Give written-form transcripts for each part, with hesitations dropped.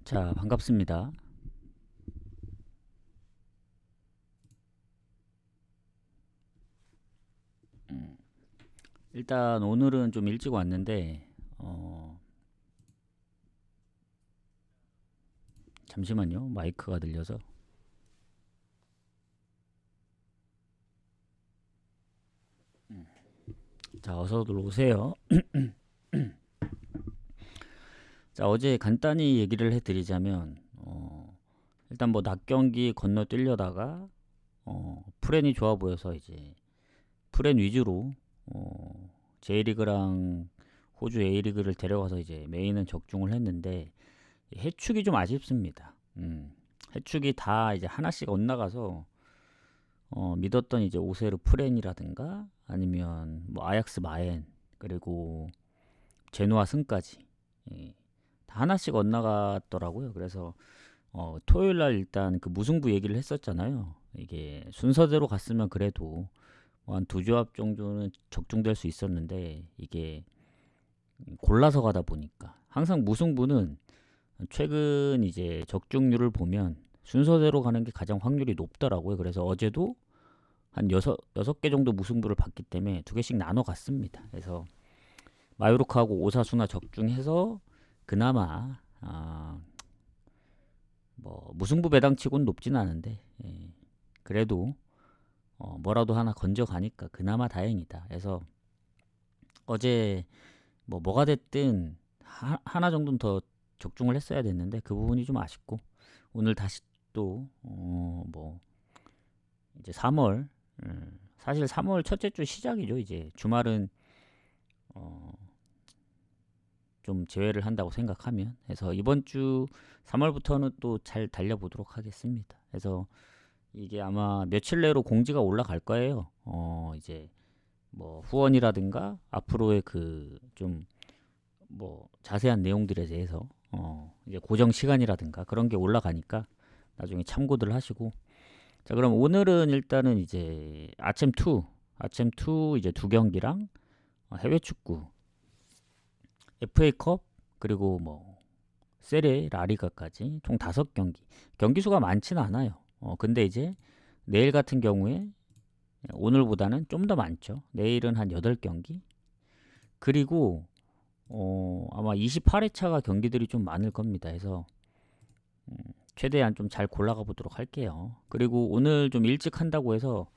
자, 반갑습니다. 일단 오늘은 좀 일찍 왔는데 잠시만요. 마이크가 들려서. 자, 어서들 오세요. 자, 어제 간단히 얘기를 해드리자면 일단 뭐 낮 경기 건너뛰려다가 프렌이 좋아 보여서 이제 프렌 위주로 J리그랑 호주 A리그를 데려가서 이제 메인은 적중을 했는데 해축이 좀 아쉽습니다. 해축이 다 이제 하나씩 엇나가서 믿었던 이제 오세르 프렌이라든가 아니면 뭐 아약스 마엔 그리고 제노아 승까지 다 하나씩 엇나갔더라고요. 그래서 토요일 날 일단 그 무승부 얘기를 했었잖아요. 이게 순서대로 갔으면 그래도 한 두 조합 정도는 적중될 수 있었는데 이게 골라서 가다 보니까 항상 무승부는 최근 이제 적중률을 보면 순서대로 가는 게 가장 확률이 높더라고요. 그래서 어제도 한 여섯 개 정도 무승부를 봤기 때문에 두 개씩 나눠 갔습니다. 그래서 마요르카하고 오사수나 적중해서 그나마 뭐 무승부 배당치고는 높진 않은데 그래도 뭐라도 하나 건져가니까 그나마 다행이다. 그래서 어제 뭐가 됐든 하나 정도는 더 적중을 했어야 됐는데 그 부분이 좀 아쉽고 오늘 다시 또 뭐 이제 3월 사실 3월 첫째 주 시작이죠. 이제 주말은 어, 좀 제외를 한다고 생각하면 해서 이번 주 3월부터는 또 잘 달려보도록 하겠습니다. 그래서 이게 아마 며칠 내로 공지가 올라갈 거예요. 이제 뭐 후원이라든가 앞으로의 그 좀 뭐 자세한 내용들에 대해서 이제 고정 시간이라든가 그런 게 올라가니까 나중에 참고들 하시고 자 그럼 오늘은 일단은 이제 아침2 이제 두 경기랑 해외 축구 FA컵 그리고 뭐 세레 라리가까지 총 5경기 경기 수가 많지는 않아요. 근데 이제 내일 같은 경우에 오늘보다는 좀 더 많죠. 내일은 한 8경기 그리고 아마 28회차가 경기들이 좀 많을 겁니다. 해서 최대한 좀 잘 골라가 보도록 할게요. 그리고 오늘 좀 일찍 한다고 해서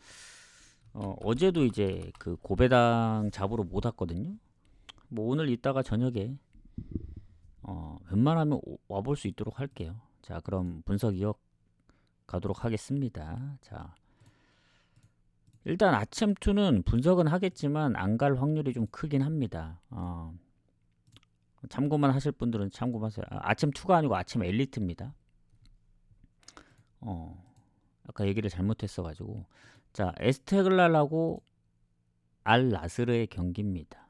어제도 이제 그 고배당 잡으러 못 왔거든요. 뭐 오늘 이따가 저녁에 웬만하면 와볼 수 있도록 할게요. 자, 그럼 분석 이어 가도록 하겠습니다. 자, 일단 아침2는 분석은 하겠지만 안 갈 확률이 좀 크긴 합니다. 참고만 하실 분들은 참고하세요. 아침2가 아니고 아침 엘리트입니다. 아까 얘기를 잘못했어가지고 자 에스테글랄하고 알 나스르의 경기입니다.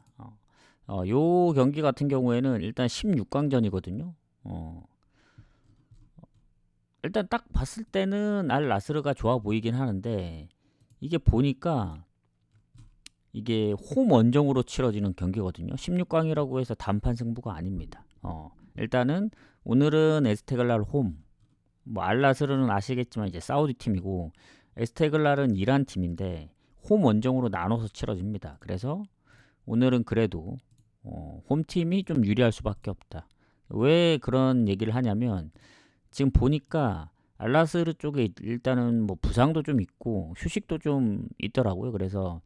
요 경기 같은 경우에는 일단 16강전이거든요. 일단 딱 봤을 때는 알 나스르가 좋아 보이긴 하는데 이게 보니까 이게 홈 원정으로 치러지는 경기거든요. 16강이라고 해서 단판 승부가 아닙니다. 일단은 오늘은 에스테글랄 홈. 뭐 알나스르는 아시겠지만 이제 사우디 팀이고 에스테글랄은 이란 팀인데 홈 원정으로 나눠서 치러집니다. 그래서 오늘은 그래도 홈팀이 좀 유리할 수밖에 없다. 왜 그런 얘기를 하냐면 지금 보니까 알나스르 쪽에 일단은 뭐 부상도 좀 있고 휴식도 좀 있더라고요. 그래서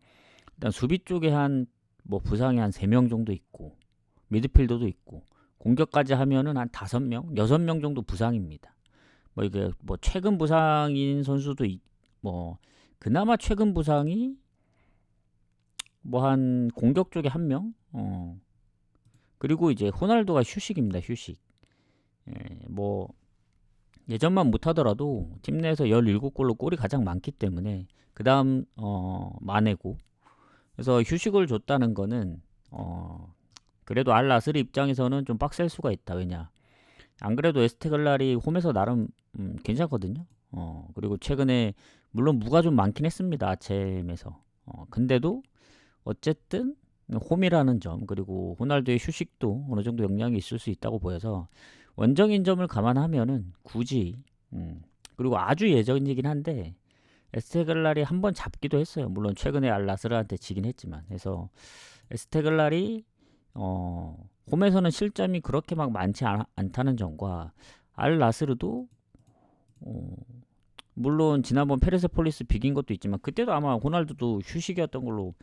일단 수비 쪽에 한 뭐 부상이 한 3명 정도 있고 미드필더도 있고 공격까지 하면은 한 5명, 6명 정도 부상입니다. 뭐 이게 뭐 최근 부상인 선수도 뭐 그나마 최근 부상이 뭐 한 공격 쪽에 1명 그리고 이제 호날두가 휴식입니다. 휴식. 뭐 예전만 못하더라도 팀 내에서 17골로 골이 가장 많기 때문에 그 다음 마네고 그래서 휴식을 줬다는 거는 그래도 알나스르 입장에서는 좀 빡셀 수가 있다. 왜냐 안 그래도 에스테글랄이 홈에서 나름 괜찮거든요. 그리고 최근에 물론 무가 좀 많긴 했습니다. 아챔에서. 근데도 어쨌든 홈이라는 점 그리고 호날두의 휴식도 어느 정도 영향이 있을 수 있다고 보여서 원정인 점을 감안하면은 굳이 그리고 아주 예전이긴 한데 에스테글랄이 한번 잡기도 했어요. 물론 최근에 알라스르한테 지긴 했지만. 그래서 에스테글랄이 홈에서는 실점이 그렇게 막 많지 않다는 점과 알라스르도 어, 물론 지난번 페르세폴리스 비긴 것도 있지만 그때도 아마 호날두도 휴식이었던 걸로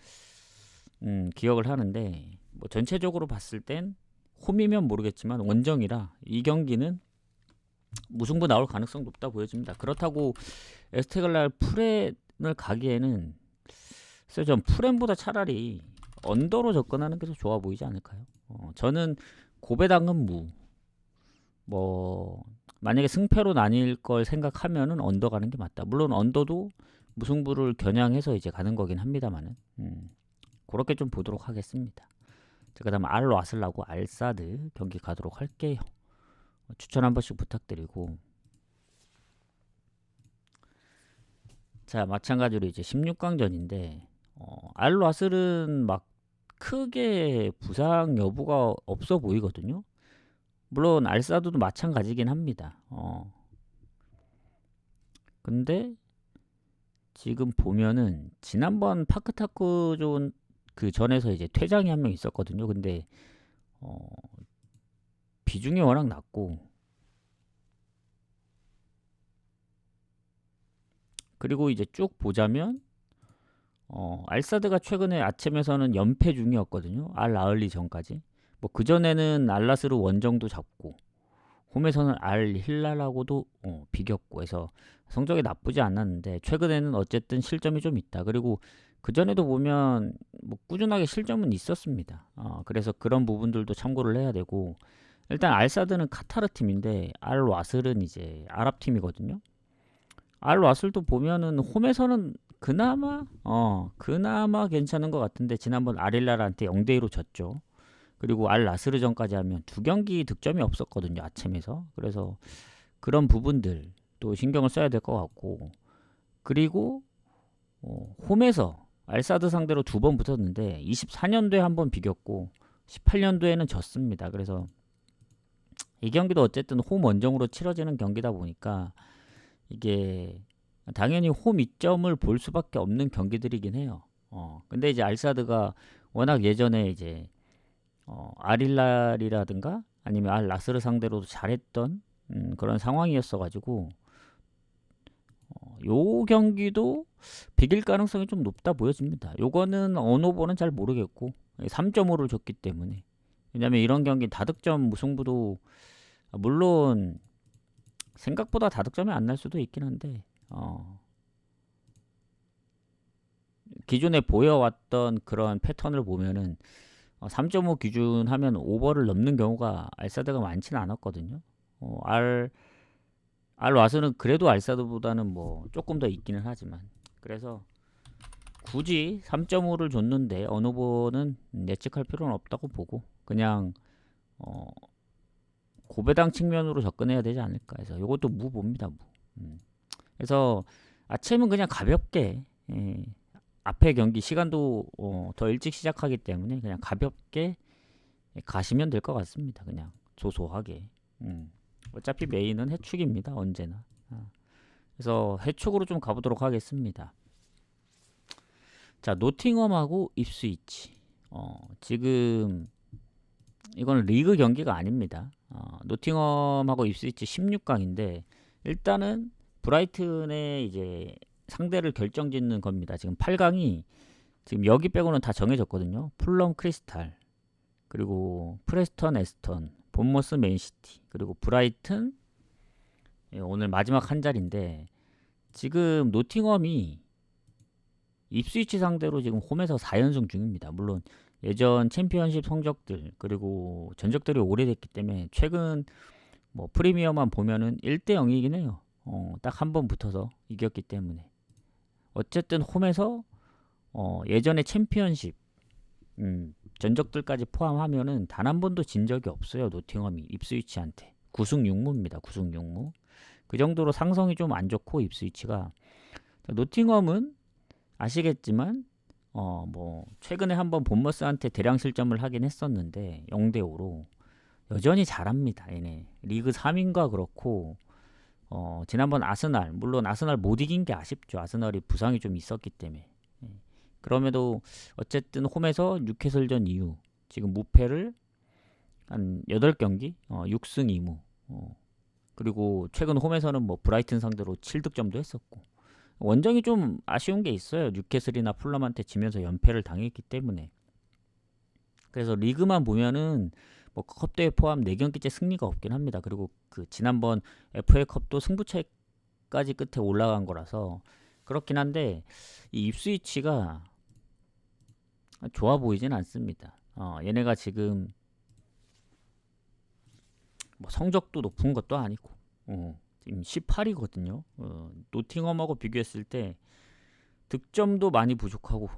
기억을 하는데 뭐 전체적으로 봤을 땐 홈이면 모르겠지만 원정이라 이 경기는 무승부 나올 가능성 높다 보여집니다. 그렇다고 에스테글랄 프렌을 가기에는 그래서 전 프렌보다 차라리 언더로 접근하는 게 더 좋아 보이지 않을까요? 저는 고배당은 뭐 만약에 승패로 나뉠 걸 생각하면은 언더 가는 게 맞다. 물론 언더도 무승부를 겨냥해서 이제 가는 거긴 합니다만은 그렇게 좀 보도록 하겠습니다. 자, 그다음 알와슬라고 알사드 경기 가도록 할게요. 추천 한 번씩 부탁드리고 자 마찬가지로 이제 16강전인데 알와슬은 막 크게 부상 여부가 없어 보이거든요. 물론 알사드도 마찬가지긴 합니다. 근데 지금 보면은 지난번 파크타크존 그 전에서 이제 퇴장이 한 명 있었거든요. 근데 비중이 워낙 낮고 그리고 이제 쭉 보자면 알사드가 최근에 아침에서는 연패 중이었거든요. 알 나흘리 전까지. 뭐 그전에는 알라스르 원정도 잡고 홈에서는 알 힐랄하고도 비겼고 해서 성적이 나쁘지 않았는데 최근에는 어쨌든 실점이 좀 있다. 그리고 그전에도 보면 뭐 꾸준하게 실점은 있었습니다. 그래서 그런 부분들도 참고를 해야 되고 일단 알사드는 카타르 팀인데 알 와슬은 이제 아랍 팀이거든요. 알 와슬도 보면은 홈에서는 그나마 괜찮은 것 같은데 지난번 아릴랄한테 0대2로 졌죠. 그리고 알 나스르전까지 하면 두 경기 득점이 없었거든요. 아침에서. 그래서 그런 부분들 또 신경을 써야 될 것 같고 그리고 홈에서 알사드 상대로 두 번 붙었는데 24년도에 한 번 비겼고 18년도에는 졌습니다. 그래서 이 경기도 어쨌든 홈 원정으로 치러지는 경기다 보니까 이게 당연히 홈 이점을 볼 수밖에 없는 경기들이긴 해요. 근데 이제 알사드가 워낙 예전에 이제 아릴랄이라든가 아니면 알 나스르 상대로도 잘했던 그런 상황이었어가지고 요 경기도 비길 가능성이 좀 높다 보여집니다. 요거는 어느 후보는 잘 모르겠고 3.5를 줬기 때문에 왜냐면 이런 경기 다득점 무승부도 물론 생각보다 다득점이 안 날 수도 있긴 한데 기존에 보여왔던 그런 패턴을 보면은 3.5 기준 하면 오버를 넘는 경우가 알사드가 많지는 않았거든요. 알와스는 그래도 알사드보다는 뭐 조금 더 있기는 하지만 그래서 굳이 3.5를 줬는데 어느 번은 예측할 필요는 없다고 보고 그냥 고배당 측면으로 접근해야 되지 않을까 해서 이것도 무 봅니다. 그래서 아침은 그냥 가볍게 앞에 경기 시간도 더 일찍 시작하기 때문에 그냥 가볍게 가시면 될 것 같습니다. 그냥 소소하게. 어차피 메인은 해축입니다. 언제나. 그래서 해축으로 좀 가보도록 하겠습니다. 자, 노팅엄하고 입스위치. 지금 이거는 리그 경기가 아닙니다. 노팅엄하고 입스위치 16강인데 일단은 브라이튼의 이제 상대를 결정짓는 겁니다. 지금 8강이 지금 여기 빼고는 다 정해졌거든요. 풀럼 크리스탈 그리고 프레스턴 에스턴 본머스 맨시티 그리고 브라이튼 오늘 마지막 한 자리인데 지금 노팅엄이 입스위치 상대로 지금 홈에서 4연승 중입니다. 물론 예전 챔피언십 성적들 그리고 전적들이 오래됐기 때문에 최근 뭐 프리미어만 보면은 1대 0이긴 해요. 딱 한 번 붙어서 이겼기 때문에 어쨌든 홈에서 예전에 챔피언십 전적들까지 포함하면은 단 한 번도 진 적이 없어요. 노팅엄이 입스위치한테 9승 6무입니다. 9승 6무. 그 정도로 상성이 좀 안 좋고 입스위치가 노팅엄은 아시겠지만 뭐 최근에 한번 본머스한테 대량 실점을 하긴 했었는데 0대5로 여전히 잘합니다. 얘네 리그 3인가 그렇고 지난번 아스날 물론 아스날 못 이긴 게 아쉽죠. 아스날이 부상이 좀 있었기 때문에. 예. 그럼에도 어쨌든 홈에서 뉴캐슬전 이후 지금 무패를 한 8경기 6승 2무 그리고 최근 홈에서는 뭐 브라이튼 상대로 7득점도 했었고 원정이 좀 아쉬운 게 있어요. 뉴캐슬이나 풀럼한테 지면서 연패를 당했기 때문에. 그래서 리그만 보면은 뭐 컵대회 포함 4경기째 승리가 없긴 합니다. 그리고 그 지난번 FA컵도 승부차이까지 끝에 올라간 거라서 그렇긴 한데 이 입스위치가 좋아 보이진 않습니다. 얘네가 지금 뭐 성적도 높은 것도 아니고 지금 18이거든요. 노팅엄하고 비교했을 때 득점도 많이 부족하고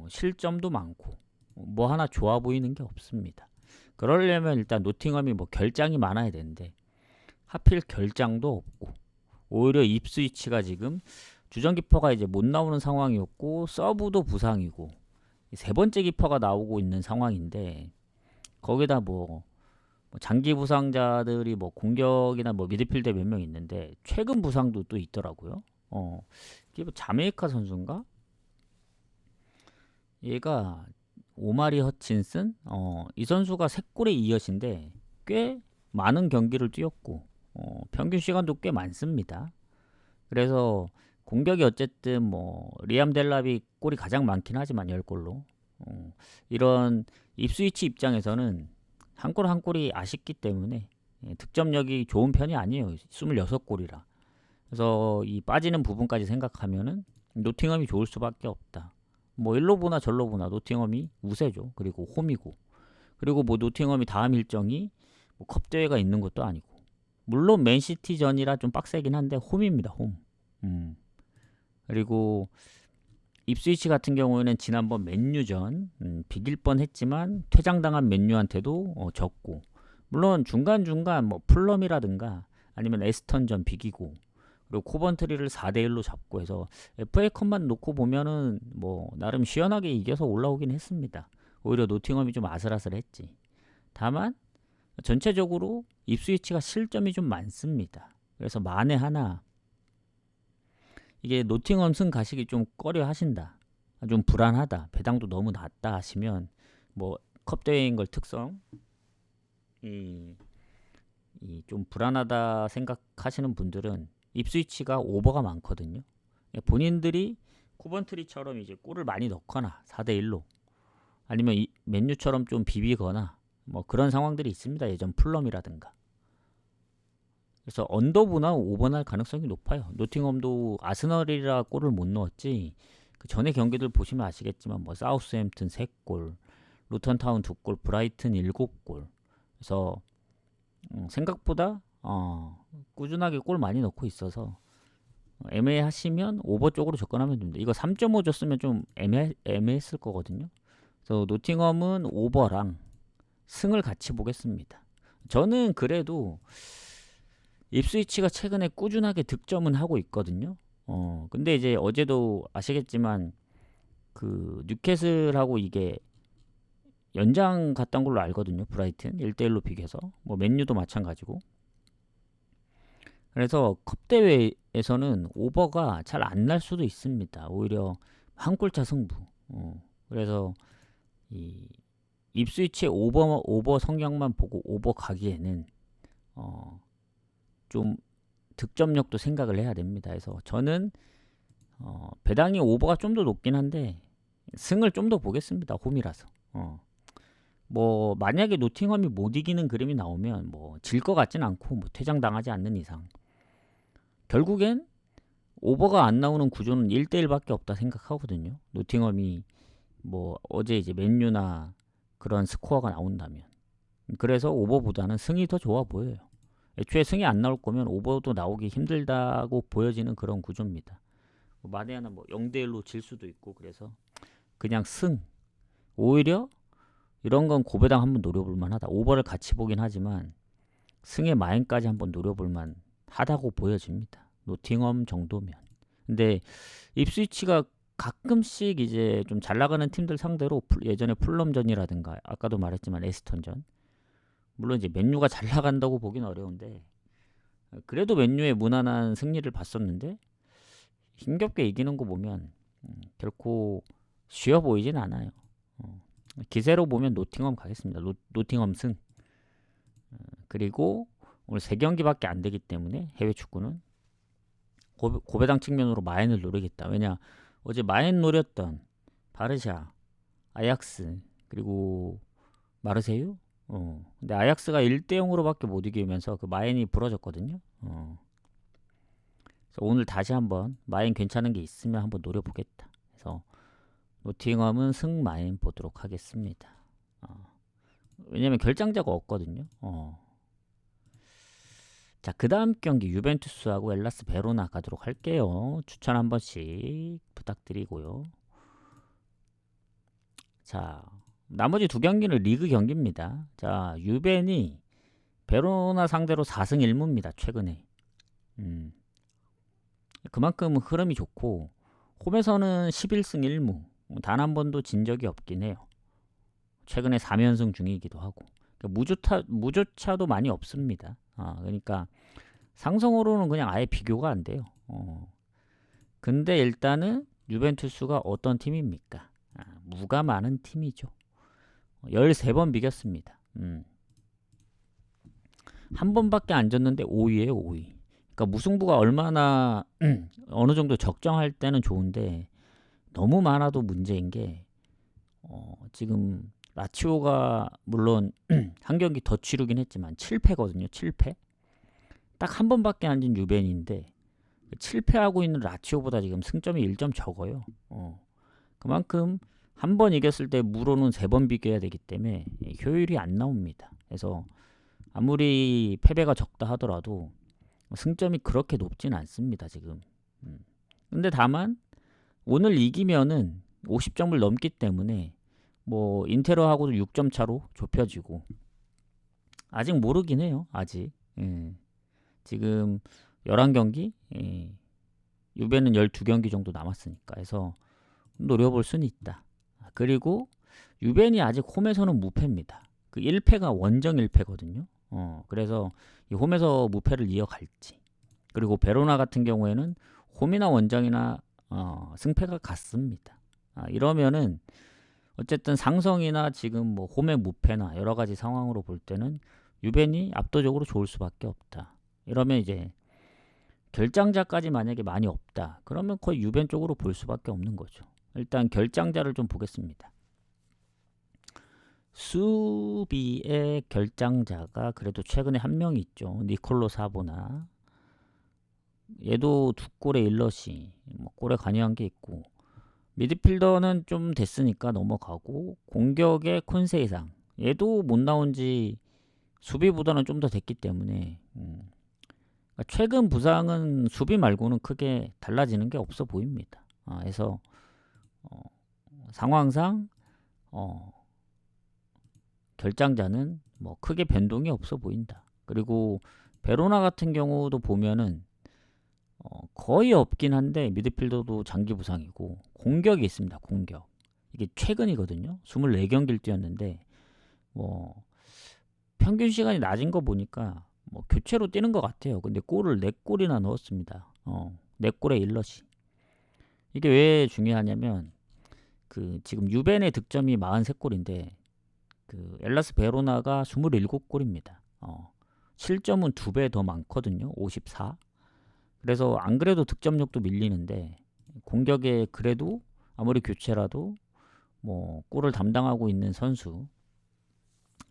실점도 많고 뭐 하나 좋아 보이는 게 없습니다. 그러려면 일단 노팅엄이 뭐 결장이 많아야 되는데 하필 결장도 없고 오히려 입스위치가 지금 주전 키퍼가 이제 못 나오는 상황이었고 서브도 부상이고 세 번째 키퍼가 나오고 있는 상황인데 거기다 뭐 장기 부상자들이 뭐 공격이나 뭐 미드필드에 몇 명 있는데 최근 부상도 또 있더라고요. 이게 뭐 자메이카 선수인가? 얘가 오마리 허친슨 이 선수가 3골에 2엇인데 꽤 많은 경기를 뛰었고 평균 시간도 꽤 많습니다. 그래서 공격이 어쨌든 뭐 리암 델랍이 골이 가장 많긴 하지만 10골로 이런 입스위치 입장에서는 한 골 한 골이 아쉽기 때문에 득점력이 좋은 편이 아니에요. 26골이라. 그래서 이 빠지는 부분까지 생각하면은 노팅엄이 좋을 수밖에 없다. 뭐 일로 보나 절로 보나 노팅엄이 우세죠. 그리고 홈이고 그리고 뭐 노팅엄이 다음 일정이 뭐 컵대회가 있는 것도 아니고 물론 맨시티전이라 좀 빡세긴 한데 홈입니다. 홈. 그리고 입스위치 같은 경우에는 지난번 맨유전 비길 뻔했지만 퇴장당한 맨유한테도 졌고 물론 중간중간 뭐 풀럼이라든가 아니면 에스턴전 비기고 그리고 코번트리를 4대1로 잡고 해서 FA컵만 놓고 보면은 뭐 나름 시원하게 이겨서 올라오긴 했습니다. 오히려 노팅엄이 좀 아슬아슬했지. 다만 전체적으로 입스위치가 실점이 좀 많습니다. 그래서 만에 하나 이게 노팅엄 승 가시기 좀 꺼려 하신다. 좀 불안하다. 배당도 너무 낮다 하시면 뭐 컵대회인 걸 특성 이 좀 불안하다 생각하시는 분들은 입스위치가 오버가 많거든요. 본인들이 코번트리처럼 이제 골을 많이 넣거나 4대1로 아니면 맨유처럼 좀 비비거나 뭐 그런 상황들이 있습니다. 예전 풀럼이라든가. 그래서 언더보나 오버날 가능성이 높아요. 노팅엄도 아스널이라 골을 못 넣었지 그 전에 경기들 보시면 아시겠지만 뭐 사우스햄튼 3골, 루턴타운 2골, 브라이튼 7골. 그래서 생각보다 꾸준하게 골 많이 넣고 있어서 애매하시면 오버 쪽으로 접근하면 됩니다. 이거 3.5 줬으면 좀 애매했을 거거든요. 그래서 노팅엄은 오버랑 승을 같이 보겠습니다. 저는 그래도 입스위치가 최근에 꾸준하게 득점은 하고 있거든요. 근데 이제 어제도 아시겠지만 그 뉴캐슬하고 이게 연장 갔던 걸로 알거든요. 브라이튼 1대1로 비겨서 뭐 맨유도 마찬가지고. 그래서 컵대회에서는 오버가 잘 안 날 수도 있습니다. 오히려 한 골차 승부. 그래서 이 입스위치의 오버 성향만 보고 오버 가기에는 좀 득점력도 생각을 해야 됩니다. 그래서 저는 배당이 오버가 좀 더 높긴 한데 승을 좀 더 보겠습니다. 홈이라서. 뭐 만약에 노팅엄이 못 이기는 그림이 나오면 뭐 질 것 같진 않고 뭐 퇴장당하지 않는 이상 결국엔 오버가 안 나오는 구조는 1대1밖에 없다 생각하거든요. 노팅엄이 뭐 어제 이제 맨유나 그런 스코어가 나온다면 그래서 오버보다는 승이 더 좋아 보여요. 애초에 승이 안 나올 거면 오버도 나오기 힘들다고 보여지는 그런 구조입니다. 만에 하나 뭐 0대1로 질 수도 있고 그래서 그냥 승. 오히려 이런 건 고배당 한번 노려볼 만하다. 오버를 같이 보긴 하지만 승의 마인까지 한번 노려볼 만하다고 보여집니다. 노팅엄 정도면. 근데 입스위치가 가끔씩 이제 좀 잘 나가는 팀들 상대로 예전에 풀럼전이라든가 아까도 말했지만 에스턴전 물론 이제 맨유가 잘 나간다고 보긴 어려운데 그래도 맨유의 무난한 승리를 봤었는데 힘겹게 이기는 거 보면 결코 쉬워 보이진 않아요. 기세로 보면 노팅엄 가겠습니다. 노팅엄 승. 그리고 오늘 3경기밖에 안 되기 때문에 해외 축구는 고배당 측면으로 마인을 노리겠다. 왜냐 어제 마인 노렸던 바르샤, 아약스 그리고 마르세유. 근데 아약스가 1대0으로밖에 못 이기면서 그 마인이 부러졌거든요. 그래서 오늘 다시 한번 마인 괜찮은 게 있으면 한번 노려보겠다. 그래서 노팅엄은 승 마인 보도록 하겠습니다. 왜냐면 결장자가 없거든요. 자, 그 다음 경기 유벤투스하고 엘라스 베로나 가도록 할게요. 추천 한 번씩 부탁드리고요. 자, 나머지 2경기는 리그 경기입니다. 자, 유벤이 베로나 상대로 4승 1무입니다. 최근에. 그만큼 흐름이 좋고 홈에서는 11승 1무. 단 한 번도 진 적이 없긴 해요. 최근에 3연승 중이기도 하고. 그러니까 무조차도 많이 없습니다. 그러니까 상성으로는 그냥 아예 비교가 안 돼요. 근데 일단은 유벤투스가 어떤 팀입니까? 무가 많은 팀이죠. 13번 비겼습니다. 한 번밖에 안 졌는데 5위에요, 5위. 그러니까 무승부가 얼마나 어느 정도 적정할 때는 좋은데 너무 많아도 문제인 게 지금 라치오가 물론 한 경기 더 치르긴 했지만 7패거든요. 7패. 딱 한 번밖에 안 진 유벤인데 7패하고 있는 라치오보다 지금 승점이 1점 적어요. 그만큼 한 번 이겼을 때 무로는 3번 비겨야 되기 때문에 효율이 안 나옵니다. 그래서 아무리 패배가 적다 하더라도 승점이 그렇게 높진 않습니다. 지금. 근데 다만 오늘 이기면은 50점을 넘기 때문에 뭐 인테르하고도 6점 차로 좁혀지고 아직 모르긴 해요. 아직. 지금 11경기 유벤은 12경기 정도 남았으니까 해서 노려볼 수는 있다. 그리고 유벤이 아직 홈에서는 무패입니다. 그 1패가 원정 1패거든요. 그래서 이 홈에서 무패를 이어갈지. 그리고 베로나 같은 경우에는 홈이나 원정이나 승패가 같습니다. 이러면은 어쨌든 상성이나 지금 뭐 홈의 무패나 여러 가지 상황으로 볼 때는 유벤이 압도적으로 좋을 수밖에 없다. 이러면 이제 결장자까지 만약에 많이 없다. 그러면 거의 유벤 쪽으로 볼 수밖에 없는 거죠. 일단 결장자를 좀 보겠습니다. 수비의 결장자가 그래도 최근에 한 명 있죠. 니콜로 사보나. 얘도 2골에 일러시 뭐 골에 관여한 게 있고 미드필더는 좀 됐으니까 넘어가고 공격의 콘세이상 얘도 못 나온지 수비보다는 좀 더 됐기 때문에 그러니까 최근 부상은 수비 말고는 크게 달라지는 게 없어 보입니다. 그래서 상황상 결장자는 뭐 크게 변동이 없어 보인다. 그리고 베로나 같은 경우도 보면은 거의 없긴 한데 미드필더도 장기 부상이고 공격이 있습니다. 공격. 이게 최근이거든요. 24경기를 뛰었는데 뭐 평균 시간이 낮은 거 보니까 뭐 교체로 뛰는 것 같아요. 근데 골을 4골이나 넣었습니다. 4골에 일러시. 이게 왜 중요하냐면 그 지금 유벤의 득점이 43골인데 그 엘라스 베로나가 27골입니다. 실점은 2배 더 많거든요. 54. 그래서 안 그래도 득점력도 밀리는데 공격에 그래도 아무리 교체라도 뭐 골을 담당하고 있는 선수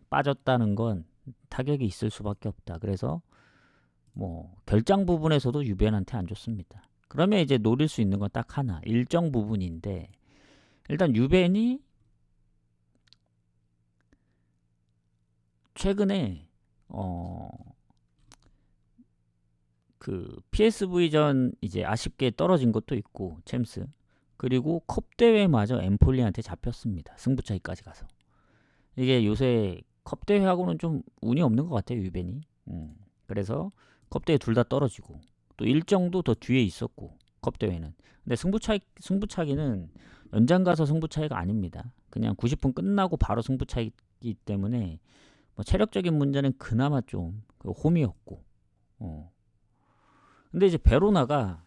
빠졌다는 건 타격이 있을 수밖에 없다. 그래서 뭐 결장 부분에서도 유벤한테 안 좋습니다. 그러면 이제 노릴 수 있는 건 딱 하나, 일정 부분인데 일단 유벤이 최근에 그 PSV전 이제 아쉽게 떨어진 것도 있고 챔스 그리고 컵 대회마저 엠폴리한테 잡혔습니다. 승부차기까지 가서 이게 요새 컵 대회하고는 좀 운이 없는 것 같아요 유벤이. 그래서 컵 대회 둘 다 떨어지고 또 일정도 더 뒤에 있었고 컵 대회는. 근데 승부차기는 연장 가서 승부차기가 아닙니다. 그냥 90분 끝나고 바로 승부차기이기 때문에 뭐 체력적인 문제는 그나마 좀 그 홈이었고. 근데 이제 베로나가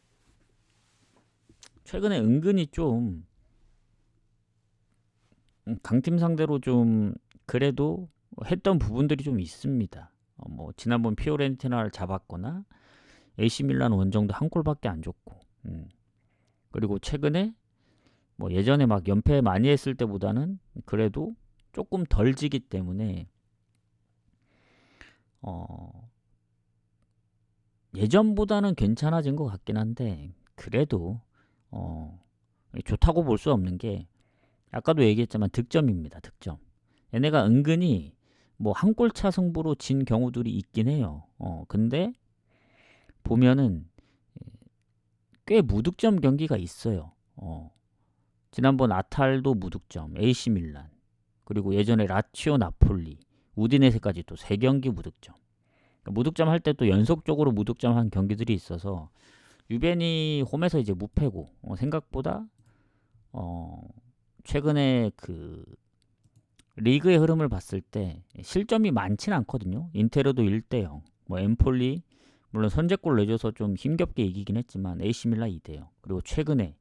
최근에 은근히 좀 강팀 상대로 좀 그래도 했던 부분들이 좀 있습니다. 뭐 지난번 피오렌티나를 잡았거나 AC 밀란 원정도 한 골밖에 안 줬고, 그리고 최근에 뭐 예전에 막 연패 많이 했을 때보다는 그래도 조금 덜 지기 때문에 예전보다는 괜찮아진 것 같긴 한데 그래도 좋다고 볼 수 없는 게 아까도 얘기했지만 득점입니다. 득점. 얘네가 은근히 뭐 한 골차 승부로 진 경우들이 있긴 해요. 근데 보면은 꽤 무득점 경기가 있어요. 지난번 아탈도 무득점, AC 밀란, 그리고 예전에 라치오 나폴리, 우디네세까지 또 3경기 무득점. 그러니까 무득점 할 때 또 연속적으로 무득점 한 경기들이 있어서 유벤이 홈에서 이제 무패고 생각보다 최근에 그 리그의 흐름을 봤을 때 실점이 많진 않거든요. 인테르도 1대0, 뭐 엠폴리 물론 선제골 내줘서 좀 힘겹게 이기긴 했지만 AC 밀란 2대0, 그리고 최근에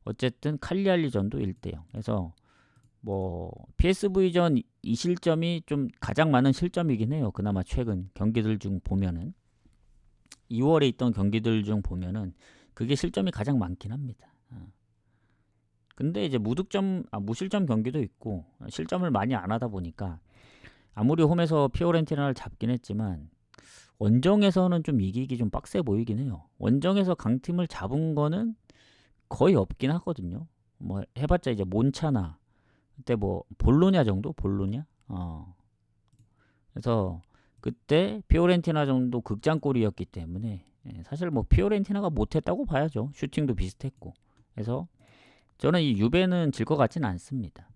어쨌든 칼리알리전도 1대0. 그래서 뭐 PSV전 이 실점이 좀 가장 많은 실점이긴 해요. 그나마 최근 경기들 중 보면은 2월에 있던 경기들 중 보면은 그게 실점이 가장 많긴 합니다. 근데 이제 무실점 경기도 있고 실점을 많이 안 하다 보니까 아무리 홈에서 피오렌티나를 잡긴 했지만 원정에서는 좀 이기기 좀 빡세 보이긴 해요. 원정에서 강팀을 잡은 거는 거의 없긴 하거든요. 뭐 해봤자 이제 몬차나 그때 뭐 볼로냐 정도? 볼로냐? 그래서 그때 피오렌티나 정도 극장골이었기 때문에 사실 뭐 피오렌티나가 못했다고 봐야죠. 슈팅도 비슷했고. 그래서 저는 이 유벤은 질 것 같지는 않습니다.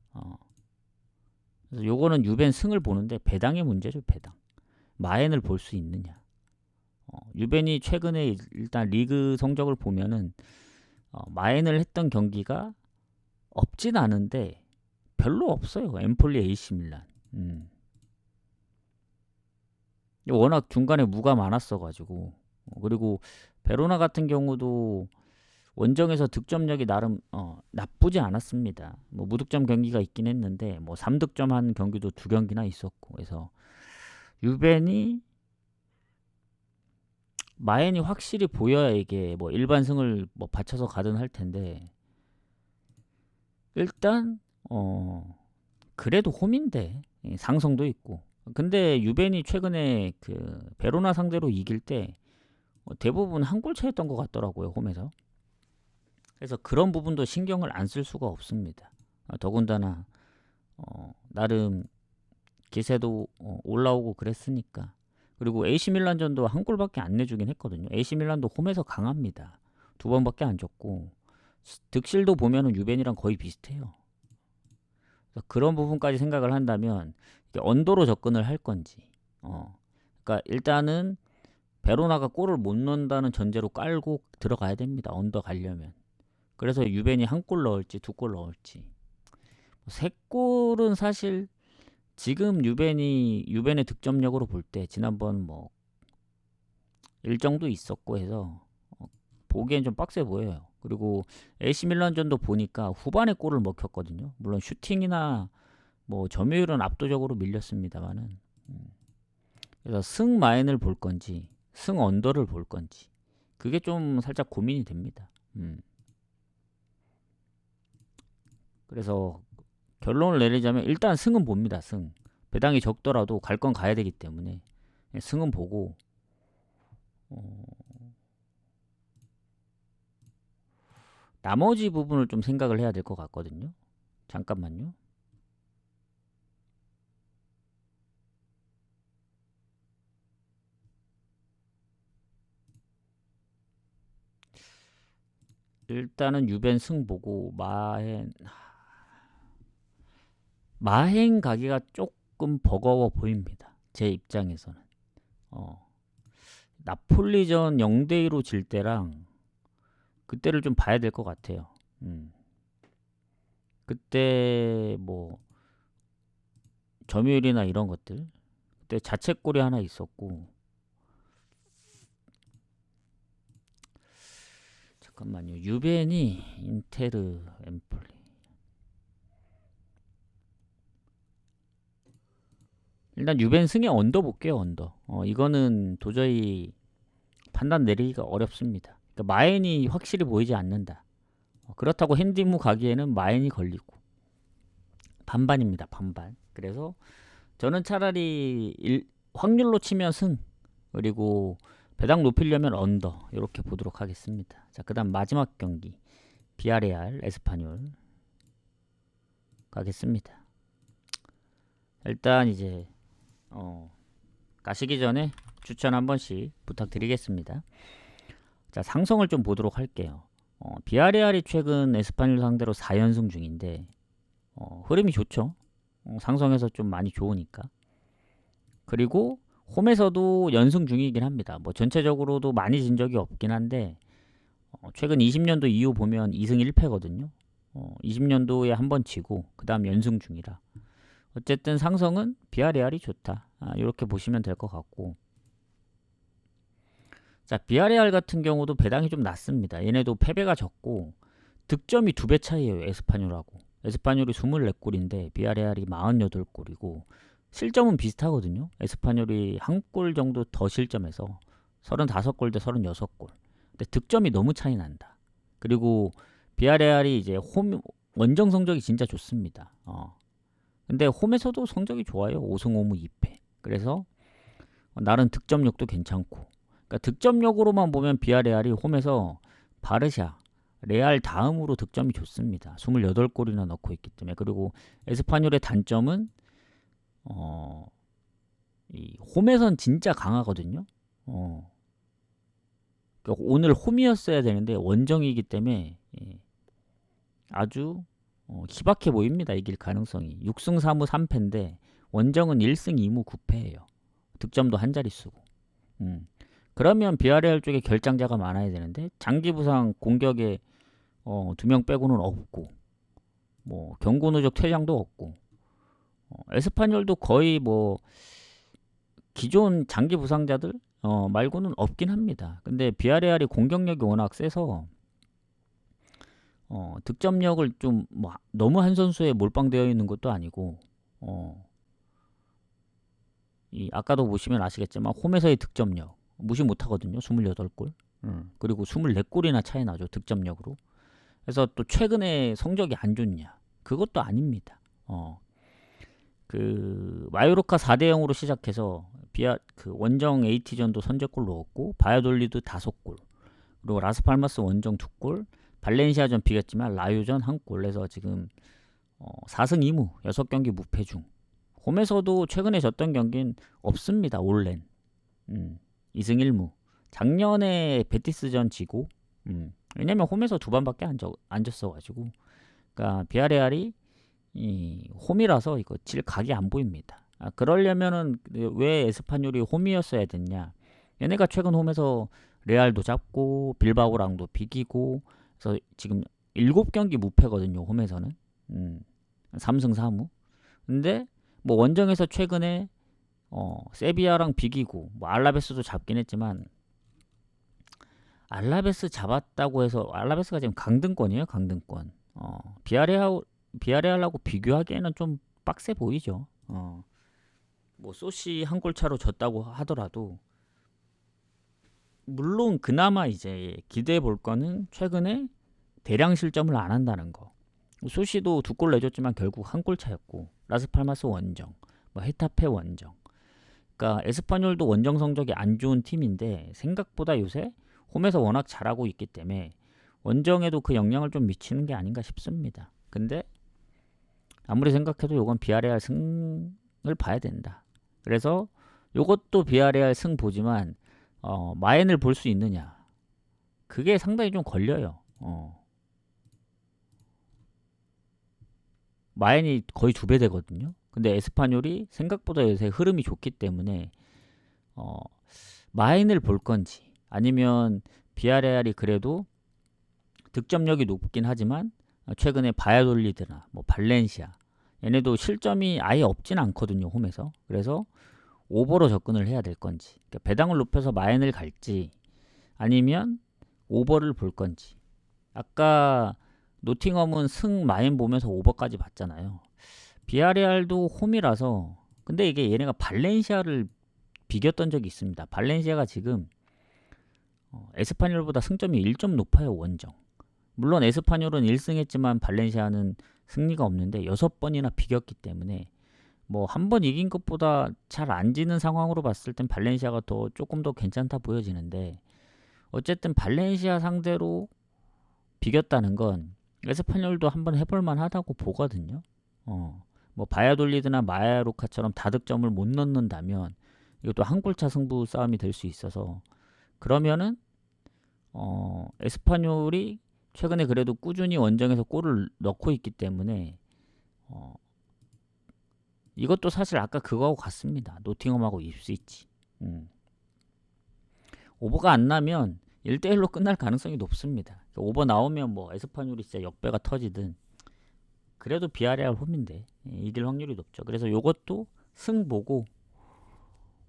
그래서 요거는 유벤 승을 보는데 배당의 문제죠. 배당. 마엔을 볼 수 있느냐. 유벤이 최근에 일단 리그 성적을 보면은 마엔을 했던 경기가 없진 않은데 별로 없어요. 엠폴리, AC 밀란. 워낙 중간에 무가 많았어가지고. 그리고 베로나 같은 경우도 원정에서 득점력이 나름 나쁘지 않았습니다. 뭐 무득점 경기가 있긴 했는데 뭐 3득점 한 경기도 2경기나 있었고. 그래서 유벤이 마엔이 확실히 보여야 이게 뭐 일반 승을 뭐 받쳐서 가든 할 텐데 일단 그래도 홈인데 상성도 있고. 근데 유벤이 최근에 그 베로나 상대로 이길 때 대부분 한 골 차였던 것 같더라고요, 홈에서. 그래서 그런 부분도 신경을 안 쓸 수가 없습니다. 더군다나 나름 기세도 올라오고 그랬으니까. 그리고 AC 밀란전도 한 골밖에 안 내주긴 했거든요. AC 밀란도 홈에서 강합니다. 2번밖에 안 줬고 득실도 보면은 유벤이랑 거의 비슷해요. 그런 부분까지 생각을 한다면 언더로 접근을 할 건지. 그러니까 일단은 베로나가 골을 못 넣는다는 전제로 깔고 들어가야 됩니다. 언더 가려면. 그래서 유벤이 한 골 넣을지 2골 넣을지. 3골은 사실 지금 유벤의 득점력으로 볼 때 지난번 뭐 일정도 있었고 해서 보기엔 좀 빡세 보여요. 그리고 AC 밀란전도 보니까 후반에 골을 먹혔거든요. 물론 슈팅이나 뭐 점유율은 압도적으로 밀렸습니다만은. 그래서 승 마인을 볼 건지 승 언더를 볼 건지 그게 좀 살짝 고민이 됩니다. 그래서 결론을 내리자면 일단 승은 봅니다. 승. 배당이 적더라도 갈 건 가야 되기 때문에 승은 보고 나머지 부분을 좀 생각을 해야 될 것 같거든요. 잠깐만요. 일단은 유벤 승 보고 마행 가기가 조금 버거워 보입니다. 제 입장에서는. 나폴리전 0대2로 질 때랑 그때를 좀 봐야 될 것 같아요. 그때 뭐 점유율이나 이런 것들 그때 자책골이 하나 있었고. 잠깐만요. 유벤이 인테르 엠폴리. 일단 유벤 승에 언더 볼게요. 언더. 이거는 도저히 판단 내리기가 어렵습니다. 그러니까 마엔이 확실히 보이지 않는다. 그렇다고 핸디무 가기에는 마엔이 걸리고 반반입니다. 반반. 그래서 저는 차라리 확률로 치면 승, 그리고 배당 높이려면 언더, 이렇게 보도록 하겠습니다. 자, 그 다음 마지막 경기 비아레알 에스파뇰 가겠습니다. 일단 이제 가시기 전에 추천 한 번씩 부탁드리겠습니다. 자, 상성을 좀 보도록 할게요. 비아레알이 최근 에스파뇰 상대로 4연승 중인데 흐름이 좋죠. 상성에서 좀 많이 좋으니까. 그리고 홈에서도 연승 중이긴 합니다. 뭐 전체적으로도 많이 진 적이 없긴 한데 최근 20년도 이후 보면 2승 1패거든요. 20년도에 한 번 지고 그 다음 연승 중이라 어쨌든 상성은 비아레알이 좋다. 이렇게 보시면 될 것 같고, 자, 비아레알 같은 경우도 배당이 좀 낮습니다. 얘네도 패배가 적고 득점이 2배 차이에요. 에스파뇰하고. 에스파뇰이 24골인데 비아레알이 48골이고 실점은 비슷하거든요. 에스파뇰이 한 골 정도 더 실점해서 35골 대 36골. 근데 득점이 너무 차이 난다. 그리고 비아레알이 이제 홈 원정 성적이 진짜 좋습니다. 근데 홈에서도 성적이 좋아요. 5승 5무 2패. 그래서 나름 득점력도 괜찮고. 그러니까 득점력으로만 보면 비아레알이 홈에서 바르샤, 레알 다음으로 득점이 좋습니다. 28골이나 넣고 있기 때문에. 그리고 에스파뇰의 단점은 이 홈에선 진짜 강하거든요. 그러니까 오늘 홈이었어야 되는데 원정이기 때문에 아주 희박해 보입니다. 이길 가능성이. 6승 4무 3패인데 원정은 1승 2무 9패예요. 득점도 한 자릿수고. 그러면 비아레알 쪽에 결장자가 많아야 되는데 장기 부상 공격에 2명 빼고는 없고, 뭐 경고 누적 퇴장도 없고, 에스파뇰도 거의 뭐 기존 장기 부상자들 말고는 없긴 합니다. 근데 비아레알이 공격력이 워낙 세서 득점력을 좀 뭐 너무 한 선수에 몰빵되어 있는 것도 아니고, 이 아까도 보시면 아시겠지만 홈에서의 득점력 무시 못하거든요. 28골. 그리고 24골이나 차이 나죠. 득점력으로. 그래서 또 최근에 성적이 안 좋냐? 그것도 아닙니다. 그 마요르카 4대 0으로 시작해서 그 원정 AT전도 선제골 넣었고 바야돌리드 5골, 그리고 라스팔마스 원정 2골, 발렌시아전 비겼지만 라요전 1골 해서 지금 4승 2무 6경기 무패 중. 홈에서도 최근에 졌던 경기는 없습니다. 올랜 2승 1무. 작년에 베티스전 지고, 왜냐면 홈에서 2번밖에 안 졌어가지고. 그러니까 비아레알이 이 홈이라서 이거 질 각이 안 보입니다. 그러려면은 왜 에스파뇰이 홈이었어야 됐냐? 얘네가 최근 홈에서 레알도 잡고 빌바오랑도 비기고, 그래서 지금 7경기 무패거든요. 홈에서는 3승 4무. 근데 뭐 원정에서 최근에 세비야랑 비기고, 뭐 알라베스도 잡긴 했지만 알라베스 잡았다고 해서 알라베스가 지금 강등권이에요. 강등권. 비아레알하고 비교하기에는 좀 빡세 보이죠. 뭐 소시 한 골 차로 졌다고 하더라도, 물론 그나마 이제 기대해 볼 거는 최근에 대량 실점을 안 한다는 거. 소시도 2골 내줬지만 결국 한 골 차였고, 라스팔마스 원정, 뭐 헤타페 원정. 그러니까 에스파뇰도 원정 성적이 안 좋은 팀인데 생각보다 요새 홈에서 워낙 잘하고 있기 때문에 원정에도 그 영향을 좀 미치는 게 아닌가 싶습니다. 근데 아무리 생각해도 요건 비아레알 승을 봐야 된다. 그래서 요것도 비아레알 승 보지만 마엔을 볼 수 있느냐, 그게 상당히 좀 걸려요. 마엔이 거의 2배 되거든요. 근데 에스파뇰이 생각보다 요새 흐름이 좋기 때문에 마엔을 볼 건지, 아니면 비아레알이 그래도 득점력이 높긴 하지만 최근에 바야돌리드나 뭐 발렌시아, 얘네도 실점이 아예 없진 않거든요. 홈에서. 그래서 오버로 접근을 해야 될 건지, 그러니까 배당을 높여서 마인을 갈지 아니면 오버를 볼 건지. 아까 노팅엄은 승 마인 보면서 오버까지 봤잖아요. 비아레알도 홈이라서, 근데 이게 얘네가 발렌시아를 비겼던 적이 있습니다. 발렌시아가 지금 에스파뇰보다 승점이 1점 높아요, 원정. 물론 에스파뇰은 1승했지만 발렌시아는 승리가 없는데 6번이나 비겼기 때문에 뭐 한 번 이긴 것보다 잘 안 지는 상황으로 봤을 땐 발렌시아가 더 조금 더 괜찮다 보여지는데, 어쨌든 발렌시아 상대로 비겼다는 건 에스파뇰도 한번 해볼 만하다고 보거든요. 뭐 바야돌리드나 마야로카처럼 다득점을 못 넣는다면 이것도 한 골차 승부 싸움이 될 수 있어서, 그러면은 에스파뇰이 최근에 그래도 꾸준히 원정에서 골을 넣고 있기 때문에 이것도 사실 아까 그거하고 같습니다. 노팅엄하고 입스위치. 오버가 안 나면 1대1로 끝날 가능성이 높습니다. 오버 나오면 뭐 에스파뇰이 진짜 역배가 터지든, 그래도 비아레알 홈인데 이길 확률이 높죠. 그래서 요것도 승 보고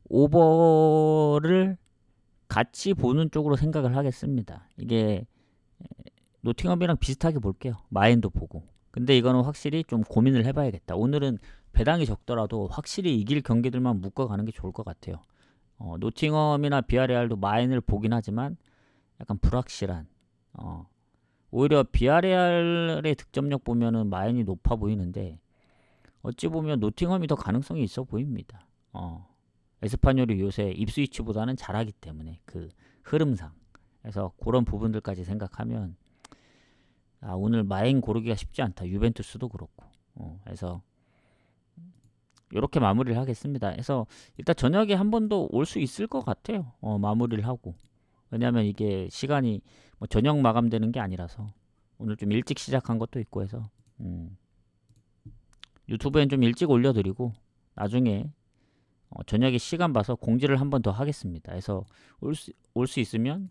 오버를 같이 보는 쪽으로 생각을 하겠습니다. 이게 노팅엄이랑 비슷하게 볼게요. 마인도 보고. 근데 이거는 확실히 좀 고민을 해봐야겠다. 오늘은 배당이 적더라도 확실히 이길 경기들만 묶어가는 게 좋을 것 같아요. 노팅엄이나 비아레알도 마인을 보긴 하지만 약간 불확실한, 오히려 비아레알의 득점력 보면은 마인이 높아 보이는데 어찌 보면 노팅엄이 더 가능성이 있어 보입니다. 에스파뇰이 요새 입스위치보다는 잘하기 때문에 그 흐름상. 그래서 그런 부분들까지 생각하면 오늘 마인 고르기가 쉽지 않다. 유벤투스도 그렇고. 그래서 이렇게 마무리를 하겠습니다. 그래서 일단 저녁에 한 번 더 올 수 있을 것 같아요. 마무리를 하고. 왜냐하면 이게 시간이 뭐 저녁 마감되는 게 아니라서 오늘 좀 일찍 시작한 것도 있고 해서 유튜브엔 좀 일찍 올려드리고 나중에 저녁에 시간 봐서 공지를 한 번 더 하겠습니다. 그래서 올 수 있으면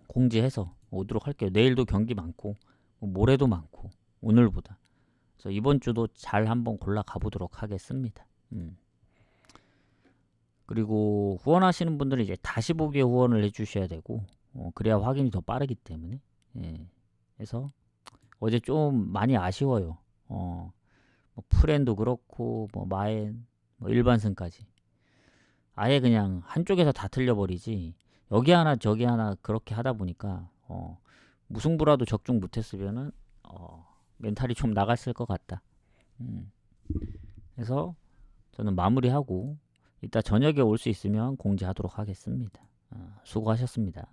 공지해서 오도록 할게요. 내일도 경기 많고 모레도 많고 오늘보다. 그래서 이번 주도 잘 한번 골라 가보도록 하겠습니다. 그리고 후원하시는 분들은 이제 다시 보기에 후원을 해주셔야 되고 그래야 확인이 더 빠르기 때문에. 그래서 어제 좀 많이 아쉬워요. 뭐 프렌도 그렇고 뭐 마엔 뭐 일반승까지 아예 그냥 한쪽에서 다 틀려버리지, 여기 하나 저기 하나 그렇게 하다 보니까 무승부라도 적중 못했으면은 멘탈이 좀 나갔을 것 같다. 그래서 저는 마무리하고 이따 저녁에 올 수 있으면 공지하도록 하겠습니다. 수고하셨습니다.